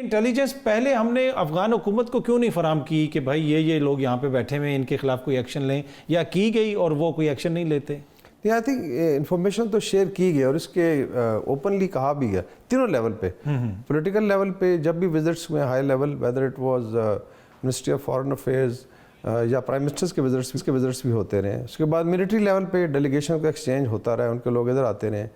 Intelligence پہلے ہم نے افغان حکومت کو کیوں نہیں فراہم کی کہ بھائی یہ لوگ یہاں پہ بیٹھے ہوئے ہیں، ان کے خلاف کوئی ایکشن لیں، یا کی گئی اور وہ کوئی ایکشن نہیں لیتے؟ آئی تھنک انفارمیشن تو شیئر کی گئی اور اس کے اوپنلی کہا بھی گیا تینوں لیول پہ. پولیٹیکل لیول پہ جب بھی وزٹس ہوئے high level, whether it was ministry of foreign affairs یا پرائم منسٹرز کے وزٹس بھی ہوتے رہے. اس کے بعد ملٹری لیول پہ ڈیلیگیشن کا ایکسچینج ہوتا رہا، ان کے لوگ ادھر آتے رہے.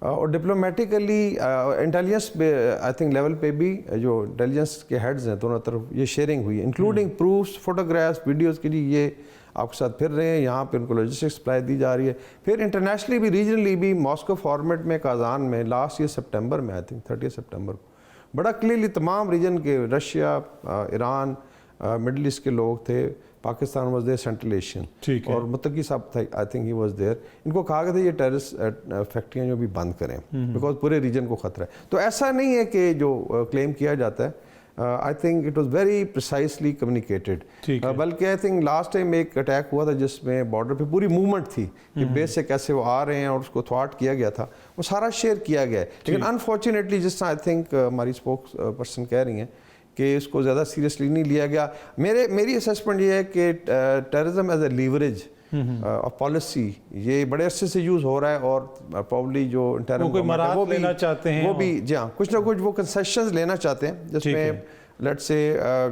اور ڈپلومیٹیکلی انٹیلیجنس پہ آئی تھنک لیول پہ بھی جو انٹیلیجنس کے ہیڈز ہیں دونوں طرف یہ شیئرنگ ہوئی، انکلوڈنگ پروفس، فوٹوگرافس، ویڈیوز کے لیے یہ آپ کے ساتھ پھر رہے ہیں، یہاں پہ ان کو لاجسٹک سپلائی دی جا رہی ہے. پھر انٹرنیشنلی بھی ریجنلی بھی ماسکو فارمیٹ میں کازان میں لاسٹ ایئر سپٹمبر میں آئی تھنک 30 سپٹمبر کو بڑا کلیئرلی تمام ریجن کے رشیا، ایران، مڈل ایسٹ کے لوگ تھے. Pakistan was there, central Asian اور متقی صاحب تھا، I think he was there. ان کو کہا گیا تھا یہ ٹیررسٹ فیکٹریاں جو بھی بند کریں بیکاز پورے ریجن کو خطرہ ہے. تو ایسا نہیں ہے کہ جو کلیم کیا جاتا ہے، I think it was very precisely communicated. بلکہ آئی تھنک لاسٹ ٹائم ایک اٹیک ہوا تھا جس میں بارڈر پہ پوری موومنٹ تھی کہ بیس سے کیسے وہ آ رہے ہیں اور اس کو تھواٹ کیا گیا تھا، وہ سارا شیئر کیا گیا ہے. لیکن انفارچونیٹلی جس طرح آئی تھنک ہماری اسپوکس پرسن کہہ رہی ہیں کہ اس کو زیادہ سیریسلی نہیں لیا گیا. میری اسیسمنٹ یہ ہے کہ terrorism as a leverage of policy یہ بڑے عرصے سے یوز ہو رہا ہے، اور پرابلی جو وہ لینا چاہتے ہیں، وہ بھی جی ہاں کچھ نہ کچھ وہ کنسیشنز لینا چاہتے ہیں، جس میں لیٹ سے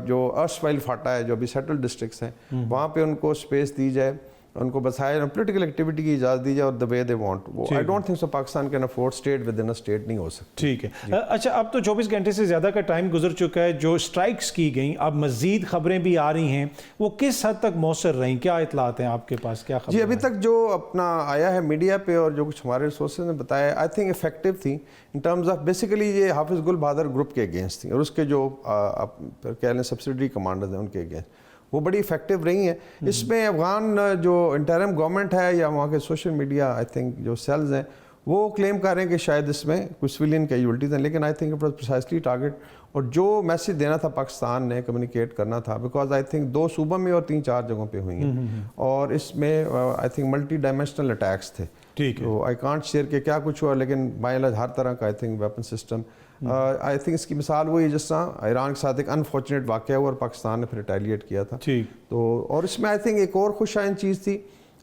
جو ارسوائل فاٹا ہے جو ابھی سیٹل ڈسٹرکٹس ہیں وہاں پہ ان کو اسپیس دی جائے، ان کو بسائے پولیٹیکل ایکٹیویٹی کی اجازت دی جائے اور the way they want. I don't think so Pakistan can afford state within a state نہیں ہو سکتا. ٹھیک ہے. اچھا اب تو 24 گھنٹے سے زیادہ کا ٹائم گزر چکا ہے، جو اسٹرائکس کی گئیں اب مزید خبریں بھی آ رہی ہیں، وہ کس حد تک مؤثر رہیں؟ کیا اطلاعات ہیں آپ کے پاس؟ کیا خبر؟ جی ابھی تک جو اپنا آیا ہے میڈیا پہ اور جو کچھ ہمارے ریسورسز نے بتایا آئی تھنک افیکٹو تھی ان ٹرمز آف بیسیکلی یہ حافظ گل بہادر گروپ کے اگینسٹ تھیں اور اس کے جو کہہ لیں سبسڈری کمانڈرز ہیں ان کے اگینسٹ وہ بڑی افیکٹو رہی ہیں. اس میں افغان جو انٹرم گورنمنٹ ہے یا وہاں کے سوشل میڈیا آئی تھنک جو سیلز ہیں وہ کلیم کر رہے ہیں کہ شاید اس میں کچھ سویلین کیجولٹیز ہیں، لیکن I think it was precisely target اور جو میسیج دینا تھا پاکستان نے کمیونیکیٹ کرنا تھا، بیکاز آئی تھنک 2 صوبوں میں اور 3-4 جگہوں پہ ہوئی ہیں اور اس میں I think multi dimensional attacks تھے. تو آئی کانٹ شیئر کہ کیا کچھ ہوا، لیکن بائی اینڈ لارج ہر طرح کا I think weapon system. I think اس کی مثال وہی جس طرح ایران کے ساتھ ایک انفارچونیٹ واقعہ ہوا اور پاکستان نے پھر ریٹیلیٹ کیا تھا. تو اور اس میں آئی تھنک ایک اور خوش آئند چیز تھی،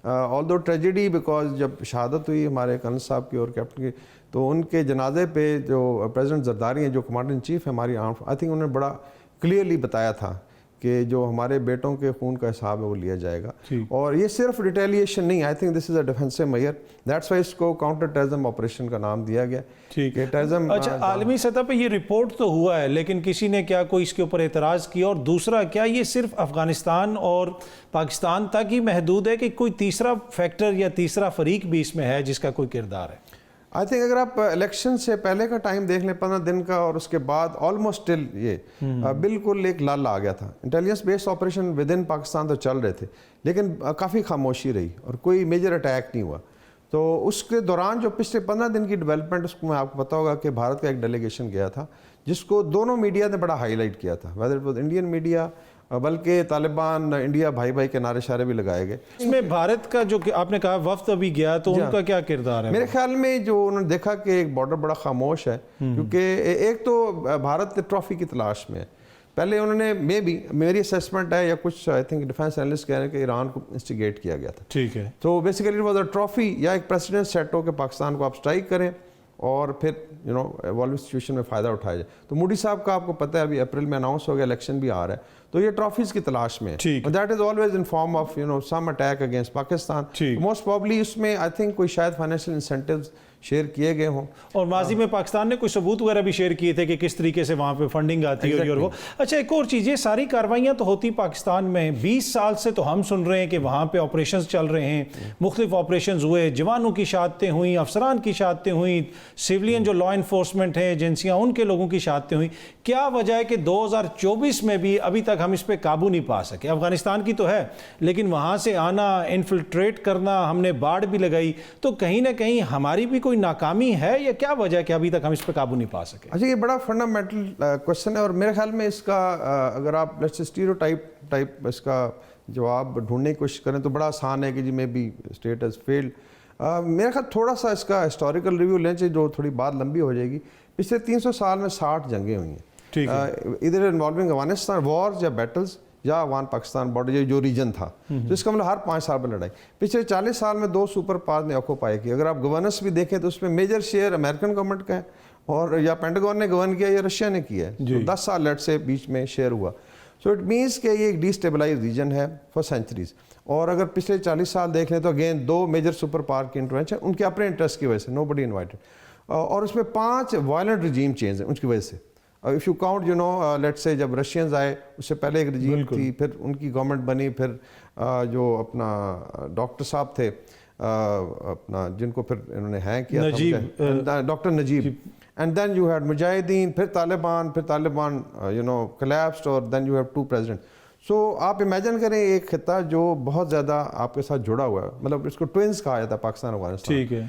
آلدو ٹریجڈی، بیکاز جب شہادت ہوئی ہمارے کرنل صاحب کی اور کیپٹن کی تو ان کے جنازے پہ جو پریزیڈنٹ زرداری ہیں جو کمانڈر ان چیف ہے ہماری آرم، آئی تھنک انہوں نے بڑا کلیئرلی بتایا تھا کہ جو ہمارے بیٹوں کے خون کا حساب ہے وہ لیا جائے گا. اور یہ صرف ریٹیلیشن نہیں، I think this is a defensive measure, that's why اس کو کاؤنٹر ٹیررزم آپریشن کا نام دیا گیا. اچھا عالمی سطح پہ یہ رپورٹ تو ہوا ہے، لیکن کسی نے کیا کوئی اس کے اوپر اعتراض کیا؟ اور دوسرا کیا یہ صرف افغانستان اور پاکستان تک ہی محدود ہے کہ کوئی تیسرا فیکٹر یا تیسرا فریق بھی اس میں ہے جس کا کوئی کردار ہے؟ آئی تھنک اگر آپ الیکشن سے پہلے کا ٹائم دیکھ لیں 15 دن کا اور اس کے بعد آلموسٹ ٹل یہ بالکل ایک لال آ گیا تھا. Intelligence based operation with in Pakistan تو چل رہے تھے لیکن کافی خاموشی رہی اور کوئی میجر اٹیک نہیں ہوا. تو اس کے دوران جو پچھلے 15 دن کی ڈیولپمنٹ اس کو میں آپ کو پتا ہوگا کہ بھارت کا ایک ڈیلیگیشن گیا تھا جس کو دونوں میڈیا نے بڑا ہائی لائٹ کیا تھا، whether it was Indian media بلکہ طالبان انڈیا بھائی بھائی کے نعرے شعرے بھی لگائے گئے. اس میں بھارت کا جو آپ نے کہا وفد ابھی گیا تو ان کا کیا کردار ہے؟ میرے خیال میں جو انہوں نے دیکھا کہ ایک بارڈر بڑا خاموش ہے، کیونکہ ایک تو بھارت ٹرافی کی تلاش میں ہے. پہلے انہوں نے میری اسیسمنٹ ہے یا کچھ آئی تھنک ڈیفینس اینالسٹ کہہ رہے ہیں کہ ایران کو انسٹیگیٹ کیا گیا تھا. ٹھیک ہے. تو basically it was a trophy یا ایک پریسیڈنٹ سیٹ ہو کہ پاکستان کو آپ اسٹرائک کریں اور پھر ایوالو سچویشن میں فائدہ اٹھایا جائے. تو موڈی صاحب کا آپ کو پتہ ہے ابھی اپریل میں اناؤنس ہو گیا، الیکشن بھی آ رہا ہے، تو یہ ٹرافیز کی تلاش میں ہے. That is always in form of some attack against Pakistan. Most probably اس میں آئی تھنک کوئی شاید فائنینشیل انسینٹیوز شیئر کیے گئے ہوں. اور ماضی میں پاکستان نے کوئی ثبوت وغیرہ بھی شیئر کیے تھے کہ کس طریقے سے وہاں پہ فنڈنگ آتی ہے اور وہ. اچھا ایک اور چیز، یہ ساری کاروائیاں تو ہوتی پاکستان میں 20 سال سے تو ہم سن رہے ہیں کہ وہاں پہ آپریشنز چل رہے ہیں، مختلف آپریشنز ہوئے، جوانوں کی شہادتیں ہوئیں، افسران کی شہادتیں ہوئیں، سیولین جو لا انفورسمنٹ ہیں ایجنسیاں ان کے لوگوں کی شہادتیں ہوئیں. کیا وجہ ہے کہ 2024 میں بھی ابھی تک ہم اس پہ قابو نہیں پا سکے؟ افغانستان کی تو ہے لیکن وہاں سے آنا، انفلٹریٹ کرنا، ہم نے باڑ بھی لگائی، تو کہیں نہ کہیں ہماری بھی کوئی ناکامی ہے یا کیا وجہ ہے کہ ابھی تک ہم اس پہ قابو نہیں پا سکے؟ اچھا یہ بڑا فنڈامنٹل کوشچن ہے اور میرے خیال میں اس کا اگر آپ اسٹیریوٹائپ اس کا جواب ڈھونڈنے کی کوشش کریں تو بڑا آسان ہے کہ جی میں بھی اسٹیٹ ہیز فیلڈ. میرے خیال تھوڑا سا اس کا ہسٹوریکل ریویو لیں چاہیے جو تھوڑی بات لمبی ہو جائے گی. پچھلے 300 سال میں 60 جنگیں ہوئی ہیں ادھر انوالونگ افغانستان وارز یا بیٹلز یا افغان پاکستان بارڈر جو ریجن تھا، تو اس کا مطلب ہر 5 سال میں لڑائی. پچھلے 40 سال میں 2 سپر پاور نے آکوپائی کی. اگر آپ گورننس بھی دیکھیں تو اس میں میجر شیئر امریکن گورنمنٹ کا ہے، اور یا پینٹاگون نے گورن کیا یا رشیا نے کیا ہے. 10 سال لیٹ سے بیچ میں شیئر ہوا. سو اٹ مینس کہ یہ ایک ڈی اسٹیبلائز ریجن ہے فار سینچریز. اور اگر پچھلے 40 سال دیکھ لیں تو اگین 2 میجر سپر پاور کی انٹرونشن ان کے اپنے انٹرسٹ کی وجہ سے، نو بڈی انوائٹڈ. اور اس میں 5 وائلنٹ رجیم چینج ہیں ان کی وجہ سے. If you count you know late سے جب رشینز آئے اس سے پہلے ایک رجیم تھی، پھر ان کی گورنمنٹ بنی، پھر جو اپنا ڈاکٹر صاحب تھے اپنا جن کو پھر انہوں نے ہینگ کیا تھا، doctor Najib. And then you had مجاہدین، پھر طالبان یو نو کلیپسڈ، اور then you have 2 president. So آپ امیجن کریں ایک خطہ جو بہت زیادہ آپ کے ساتھ جڑا ہوا ہے، مطلب اس کو ٹوئنس کہا جاتا ہے پاکستان افغانستان. ٹھیک ہے.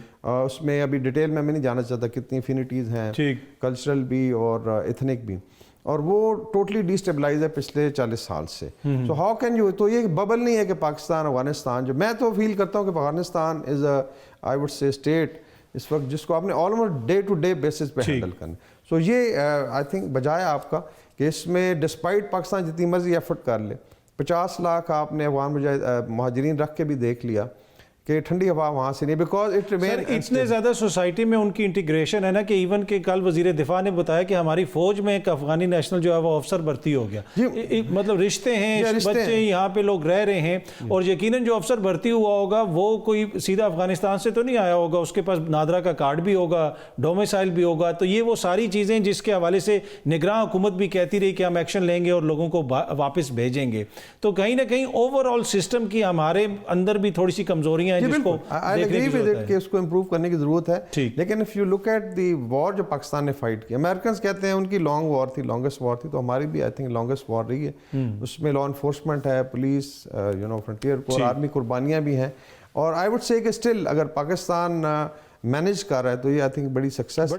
اس میں ابھی ڈیٹیل میں نہیں جانا چاہتا کتنی انفینٹیز ہیں، کلچرل بھی اور ایتھنک بھی، اور وہ ٹوٹلی ڈی اسٹیبلائز ہے پچھلے 40 سال سے. سو ہاؤ کین یو، تو یہ ببل نہیں ہے کہ پاکستان افغانستان، جو میں تو فیل کرتا ہوں کہ افغانستان از اے آئی وڈ سے اسٹیٹ اس وقت جس کو آپ نے almost day to day basis پہ ہینڈل کرنا. سو یہ آئی تھنک بجائے آپ کا کہ اس میں ڈسپائٹ پاکستان جتنی مرضی ایفرٹ کر لے، 50 لاکھ آپ نے افغان مہاجرین رکھ کے بھی دیکھ لیا کہ ٹھنڈی ہوا وہاں سے نہیں، بیکاز اٹ ریمین. اتنے زیادہ سوسائٹی میں ان کی انٹیگریشن ہے نا کہ ایون کہ کل وزیر دفاع نے بتایا کہ ہماری فوج میں ایک افغانی نیشنل جو ہے وہ افسر بھرتی ہو گیا. مطلب رشتے ہیں، بچے یہاں پہ لوگ رہ رہے ہیں، اور یقیناً جو افسر بھرتی ہوا ہوگا وہ کوئی سیدھا افغانستان سے تو نہیں آیا ہوگا، اس کے پاس نادرا کا کارڈ بھی ہوگا، ڈومیسائل بھی ہوگا. تو یہ وہ ساری چیزیں جس کے حوالے سے نگراں حکومت بھی کہتی رہی کہ ہم ایکشن لیں گے اور لوگوں کو واپس بھیجیں گے. تو کہیں نہ کہیں اوور آل سسٹم کی ہمارے اندر بھی تھوڑی سی کمزوریاں ہیں جس کو کہ اس کو امپروو کرنے کی ضرورت ہے. لیکن if you look at the war جو پاکستان نے فائٹ کی، امریکنز کہتے ہیں ان کی لانگ وار تھی، لانگسٹ وار تھی، تو ہماری بھی آئی تھنک لانگسٹ وار رہی ہے. اس میں لا انفورسمنٹ ہے، police, you know frontier corps, army قربانیاں بھی ہیں. اور آئی وڈ سے کہ اسٹل اگر پاکستان مینیج کر رہا ہے تو یہ آئی تھنک بڑی سکسیس